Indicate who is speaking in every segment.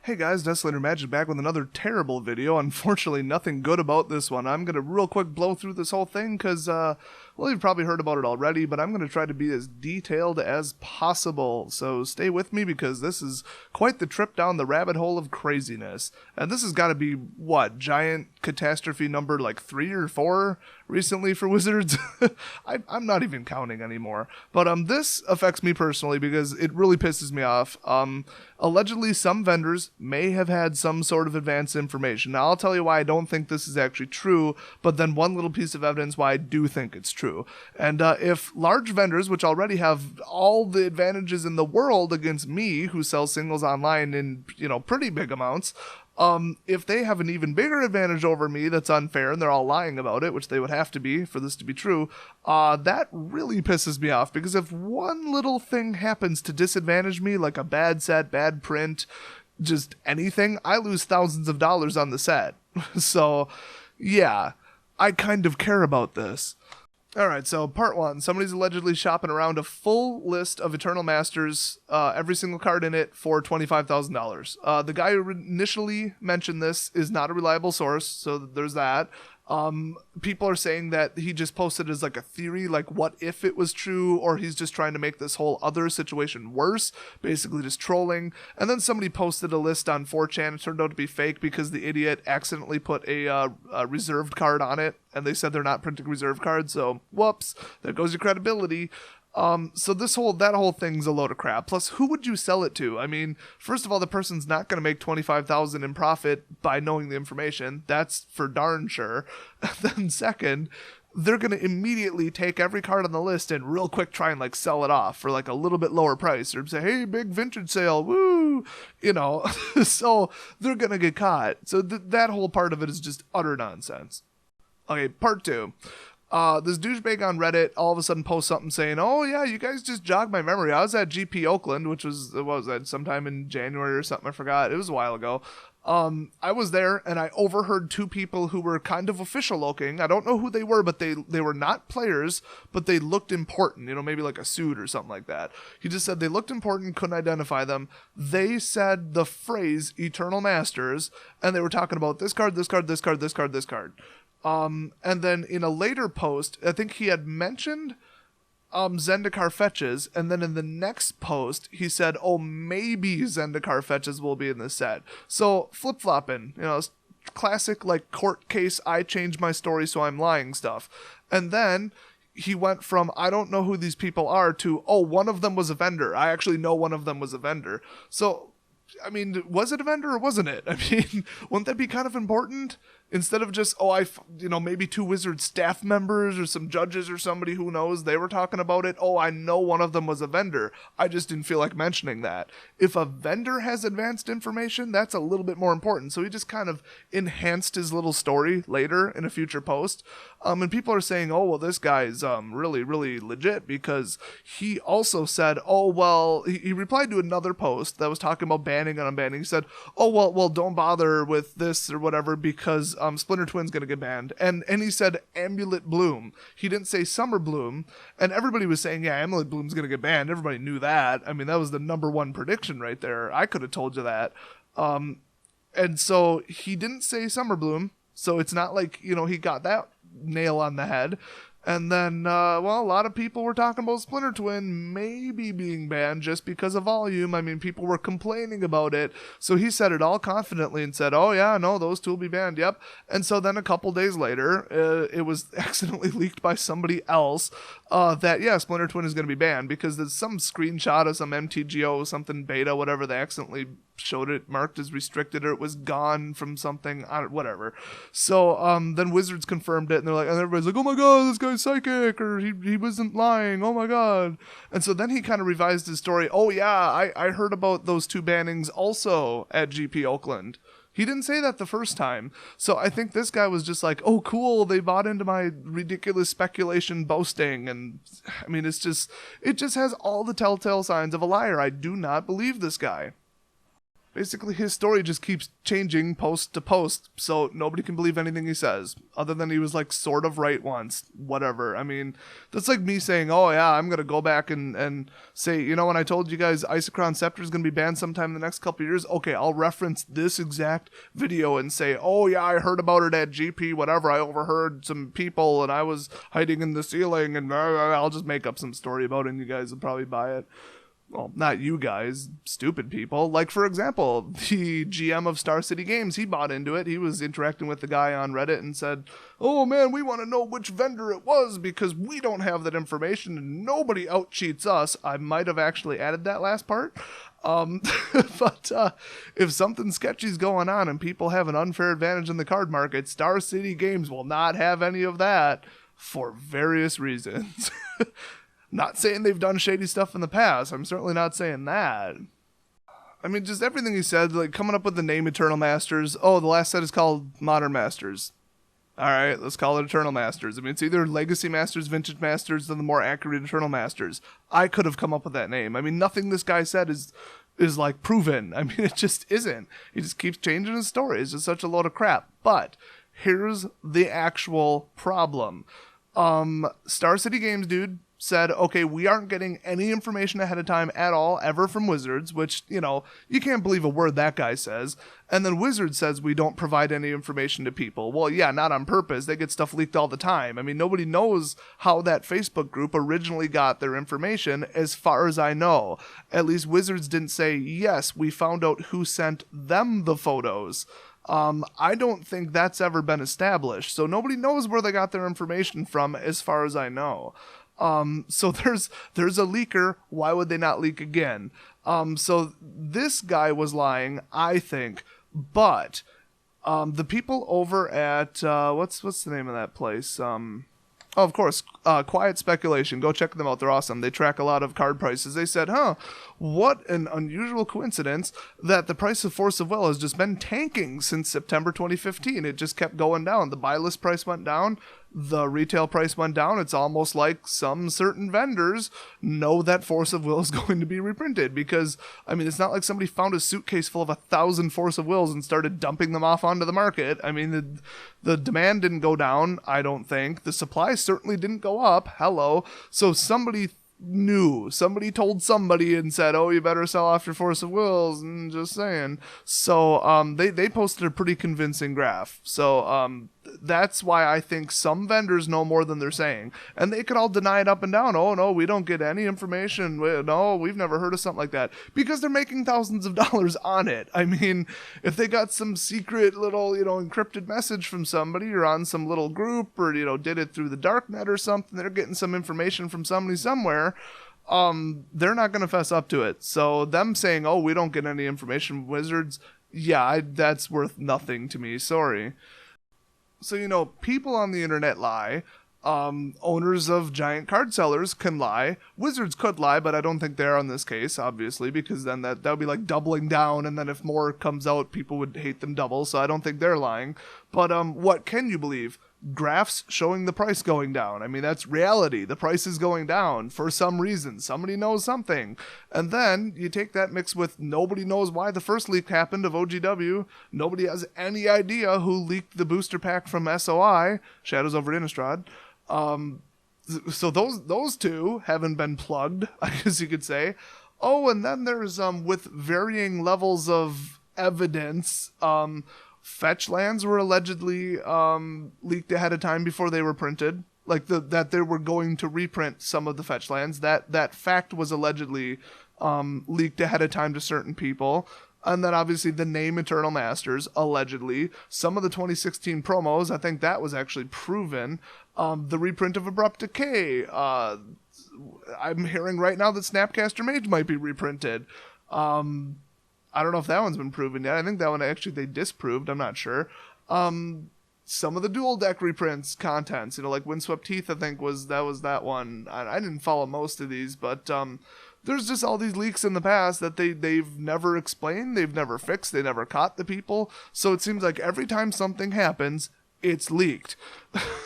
Speaker 1: Hey guys, Desolator Magic back with another terrible video. Unfortunately, nothing good about this one. I'm going to real quick blow through this whole thing because, well, you've probably heard about it already, but I'm going to try to be as detailed as possible. So stay with me because this is quite the trip down the rabbit hole of craziness. And this has got to be, what, giant catastrophe number like 3 or 4 recently for Wizards? I'm not even counting anymore. But this affects me personally because it really pisses me off. Allegedly, some vendors may have had some sort of advanced information. Now, I'll tell you why I don't think this is actually true, but then one little piece of evidence why I do think it's true. And if large vendors, which already have all the advantages in the world against me, who sell singles online in, pretty big amounts, if they have an even bigger advantage over me that's unfair and they're all lying about it, which they would have to be for this to be true, that really pisses me off because if one little thing happens to disadvantage me, like a bad set, bad print, just anything, I lose thousands of dollars on the set. So, yeah, I kind of care about this. Alright, so part 1. Somebody's allegedly shopping around a full list of Eternal Masters, every single card in it, for $25,000. The guy who initially mentioned this is not a reliable source, so there's that. People are saying that he just posted as like a theory, like what if it was true, or he's just trying to make this whole other situation worse, basically just trolling. And then somebody posted a list on 4chan. It turned out to be fake because the idiot accidentally put a reserved card on it, and they said they're not printing reserve cards, so whoops, there goes your credibility. So that whole thing's a load of crap. Plus, who would you sell it to? I mean, first of all, the person's not going to make $25,000 in profit by knowing the information. That's for darn sure. Then second, they're going to immediately take every card on the list and real quick try and like sell it off for like a little bit lower price or say, hey, big vintage sale, woo, so they're going to get caught. So that whole part of it is just utter nonsense. Okay, part 2. This douchebag on Reddit all of a sudden posts something saying, oh yeah, you guys just jogged my memory. I was at GP Oakland, which was, what was that, sometime in January or something, I forgot. It was a while ago. I was there and I overheard 2 people who were kind of official looking. I don't know who they were, but they were not players, but they looked important, maybe like a suit or something like that. He just said they looked important, couldn't identify them. They said the phrase Eternal Masters, and they were talking about this card, this card, this card, this card, this card. And then in a later post, I think he had mentioned Zendikar fetches, and then in the next post, he said, oh, maybe Zendikar fetches will be in this set. So, flip-flopping, classic, like, court case, I changed my story so I'm lying stuff. And then he went from, I don't know who these people are, to, oh, one of them was a vendor. I actually know one of them was a vendor. So, I mean, was it a vendor or wasn't it? I mean, wouldn't that be kind of important? Instead of just, maybe 2 Wizard staff members or some judges or somebody who knows, they were talking about it. Oh, I know one of them was a vendor. I just didn't feel like mentioning that. If a vendor has advanced information, that's a little bit more important. So he just kind of enhanced his little story later in a future post. And people are saying, oh, well, this guy's really, really legit because he also said, oh, well, he replied to another post that was talking about banning and unbanning. He said, oh, well, don't bother with this or whatever because Splinter Twin's going to get banned. And he said Amulet Bloom. He didn't say Summer Bloom. And everybody was saying, yeah, Amulet Bloom's going to get banned. Everybody knew that. I mean, that was the number 1 prediction right there. I could have told you that. And so he didn't say Summer Bloom. So it's not like, he got that nail on the head. And then, a lot of people were talking about Splinter Twin maybe being banned just because of volume. I mean, people were complaining about it. So he said it all confidently and said, oh, yeah, no, those 2 will be banned. Yep. And so then a couple days later, it was accidentally leaked by somebody else that, yeah, Splinter Twin is going to be banned because there's some screenshot of some MTGO, something beta, whatever, they accidentally showed it marked as restricted or it was gone from something, whatever. So then Wizards confirmed it and they're like, and everybody's like, oh my god, this guy's psychic, or he wasn't lying, oh my god. And so then he kind of revised his story. Oh yeah, I heard about those 2 bannings also at GP Oakland. He didn't say that the first time. So I think this guy was just like, oh cool, they bought into my ridiculous speculation boasting. And I mean, it just has all the telltale signs of a liar. I do not believe this guy. basically his story just keeps changing post to post, so nobody can believe anything he says, other than he was like sort of right once, whatever. I mean, that's like me saying, oh yeah, I'm going to go back and say, you know, when I told you guys Isochron Scepter is going to be banned sometime in the next couple of years, okay, I'll reference this exact video and say, oh yeah, I heard about it at GP, whatever, I overheard some people and I was hiding in the ceiling, and I'll just make up some story about it and you guys will probably buy it. Well, not you guys, stupid people. Like, for example, the GM of Star City Games, he bought into it. He was interacting with the guy on Reddit and said, oh man, we want to know which vendor it was because we don't have that information and nobody out-cheats us. I might have actually added that last part. But if something sketchy's going on and people have an unfair advantage in the card market, Star City Games will not have any of that for various reasons. Not saying they've done shady stuff in the past. I'm certainly not saying that. I mean, just everything he said, like coming up with the name Eternal Masters. Oh, the last set is called Modern Masters. All right, let's call it Eternal Masters. I mean, it's either Legacy Masters, Vintage Masters, or the more accurate Eternal Masters. I could have come up with that name. I mean, nothing this guy said is like proven. I mean, it just isn't. He just keeps changing his story. It's just such a load of crap. But here's the actual problem. Star City Games, dude, said, okay, we aren't getting any information ahead of time at all, ever from Wizards, which, you know, you can't believe a word that guy says. And then Wizards says we don't provide any information to people. Well, yeah, not on purpose. They get stuff leaked all the time. I mean, nobody knows how that Facebook group originally got their information, as far as I know. At least Wizards didn't say, yes, we found out who sent them the photos. I don't think that's ever been established. So nobody knows where they got their information from, as far as I know. So there's a leaker. Why would they not leak again? So this guy was lying, I think, but, the people over at, what's the name of that place? Oh, of course, Quiet Speculation. Go check them out. They're awesome. They track a lot of card prices. They said, what an unusual coincidence that the price of Force of Will has just been tanking since September 2015. It just kept going down. The buy list price went down. The retail price went down. It's almost like some certain vendors know that Force of Will is going to be reprinted because, I mean, it's not like somebody found a suitcase full of 1,000 Force of Wills and started dumping them off onto the market. I mean, the demand didn't go down, I don't think. The supply certainly didn't go up. Hello. So somebody knew. Somebody told somebody and said, oh, you better sell off your Force of Wills, and just saying. So they posted a pretty convincing graph. So that's why I think some vendors know more than they're saying. And they could all deny it up and down. Oh, no, we don't get any information. No, we've never heard of something like that. Because they're making thousands of dollars on it. I mean, if they got some secret little, encrypted message from somebody or on some little group or, did it through the dark net or something, they're getting some information from somebody somewhere. They're not going to fess up to it. So them saying, oh, we don't get any information from Wizards, yeah, that's worth nothing to me. Sorry. So, people on the internet lie. Owners of giant card sellers can lie. Wizards could lie, but I don't think they're on this case, obviously, because then that would be like doubling down, and then if more comes out, people would hate them double, so I don't think they're lying. But what can you believe? Graphs showing the price going down. I mean, that's reality. The price is going down for some reason. Somebody knows something. And then you take that mix with nobody knows why the first leak happened of OGW. Nobody has any idea who leaked the booster pack from SOI, Shadows over Innistrad. So those two haven't been plugged, I guess you could say. Oh, and then there's with varying levels of evidence, fetch lands were allegedly leaked ahead of time before they were printed. Like that they were going to reprint some of the fetch lands. That fact was allegedly leaked ahead of time to certain people. And then obviously the name Eternal Masters, allegedly. Some of the 2016 promos, I think that was actually proven. The reprint of Abrupt Decay. I'm hearing right now that Snapcaster Mage might be reprinted. I don't know if that one's been proven yet. I think that one actually they disproved. I'm not sure. Some of the dual deck reprints contents, like Windswept Teeth, I think was that one. I didn't follow most of these, but there's just all these leaks in the past that they've never explained, they've never fixed, they never caught the people. So it seems like every time something happens, it's leaked.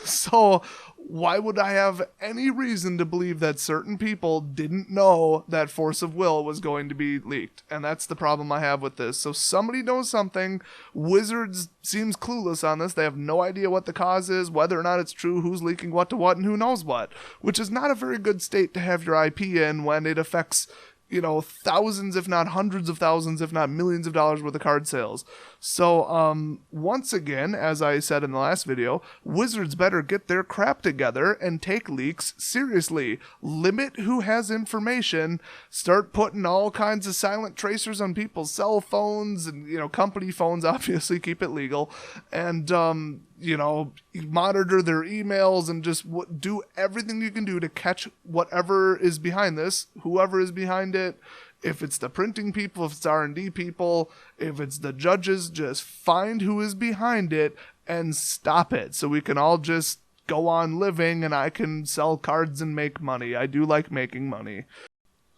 Speaker 1: So why would I have any reason to believe that certain people didn't know that Force of Will was going to be leaked? And that's the problem I have with this. So somebody knows something. Wizards seems clueless on this. They have no idea what the cause is, whether or not it's true, who's leaking what to what, and who knows what, which is not a very good state to have your IP in when it affects, you know, thousands, if not hundreds of thousands, if not millions of dollars worth of card sales. So, once again, as I said in the last video, Wizards better get their crap together and take leaks seriously. Limit who has information. Start putting all kinds of silent tracers on people's cell phones and, you know, company phones, obviously, keep it legal. And, you know, monitor their emails and just do everything you can do to catch whatever is behind this, whoever is behind it. If it's the printing people, if it's R&D people, if it's the judges, just find who is behind it and stop it so we can all just go on living and I can sell cards and make money. I do like making money.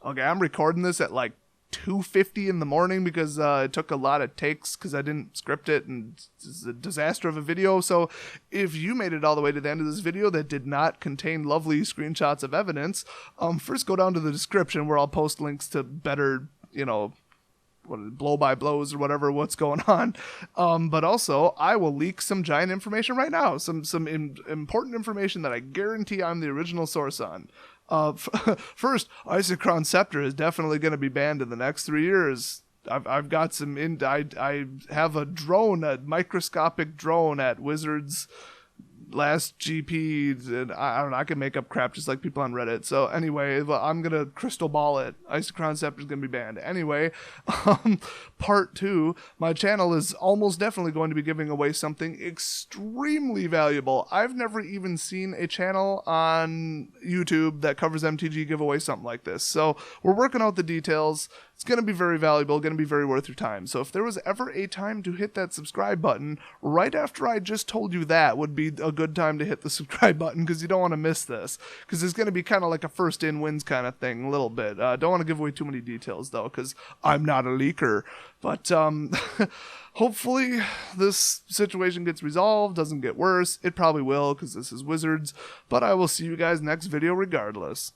Speaker 1: Okay, I'm recording this at like 2:50 in the morning because it took a lot of takes because I didn't script it and it's a disaster of a video. So if you made it all the way to the end of this video that did not contain lovely screenshots of evidence, first go down to the description where I'll post links to better, you know, blow by blows or whatever, what's going on. But also I will leak some giant information right now, some important information that I guarantee I'm the original source on. First, Isochron Scepter is definitely going to be banned in the next 3 years. I've got some I have a drone, a microscopic drone at Wizards last GP, and I don't know, I can make up crap just like people on Reddit. So anyway, I'm gonna crystal ball it. Isochron Scepter is gonna be banned. Anyway, part 2, my channel is almost definitely going to be giving away something extremely valuable. I've never even seen a channel on YouTube that covers MTG give away something like this. So we're working out the details. It's going to be very valuable, going to be very worth your time. So if there was ever a time to hit that subscribe button, right after I just told you that would be a good time to hit the subscribe button because you don't want to miss this. Because it's going to be kind of like a first in wins kind of thing, a little bit. Don't want to give away too many details though because I'm not a leaker. But hopefully this situation gets resolved, doesn't get worse. It probably will because this is Wizards. But I will see you guys next video regardless.